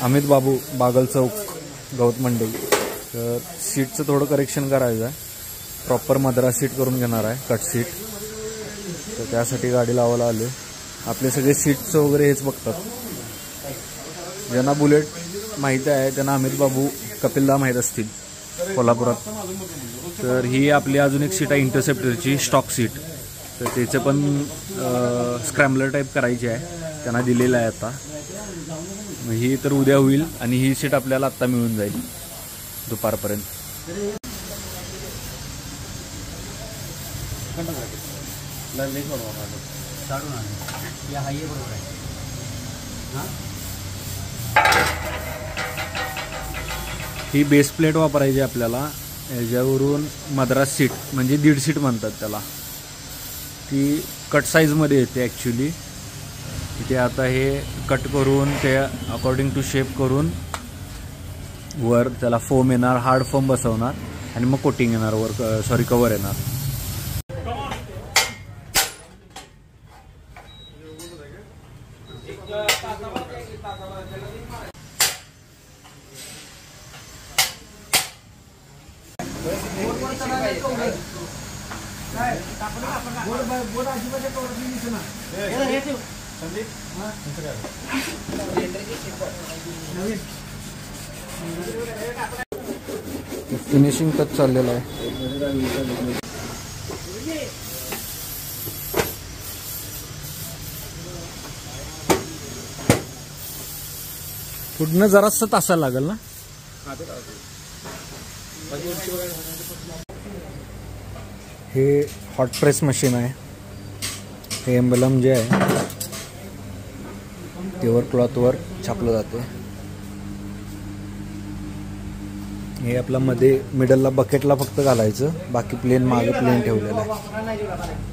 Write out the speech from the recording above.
अमित बाबू बागल चौक गौत मंडई। तर सीटचं थोडं करेक्शन करायचं आहे, प्रॉपर मद्रास सीट करून घेणार आहे, कट सीट। तर त्यासाठी गाडी लावायला आलो। आपले सगळे सीट्स वगैरे हेच बघतात। ज्यांना बुलेट माहिती आहे त्यांना अमित बाबू कपिलदा माहीत असतील कोल्हापुरात। तर ही आपली अजून एक सीट आहे इंटरसेप्टरची स्टॉक सीट। तर त्याचं पण स्क्रॅम्बलर टाईप करायची आहे, त्यांना दिलेलं आहे आता। ही तर उद्या होईल आणि ही सीट आपल्याला आत्ता मिळून जाईल दुपारपर्यंत। ही बेस प्लेट वापरायची आपल्याला, याच्यावरून मद्रास सीट म्हणजे 1.5 सीट म्हणतात त्याला। ती कट साईजमध्ये येते ॲक्च्युली। तिथे आता हे कट करून ते अकॉर्डिंग टू शेप करून वर त्याला फोम येणार, हार्ड फोम बसवणार आणि मग कोटिंग येणार, वर कवर येणार। फिनिशिंग टच चाललेलं आहे। पुढनं जरासं तासायला लागेल ना। हे हॉट प्रेस मशीन आहे। हे एम्बलम जे आहे तेवर क्लॉथवर छापलं जाते। हे आपल्या मध्ये मिडलला बकेटला फक्त घालायचं, बाकी प्लेन मागे प्लेन ठेवलेलं आहे।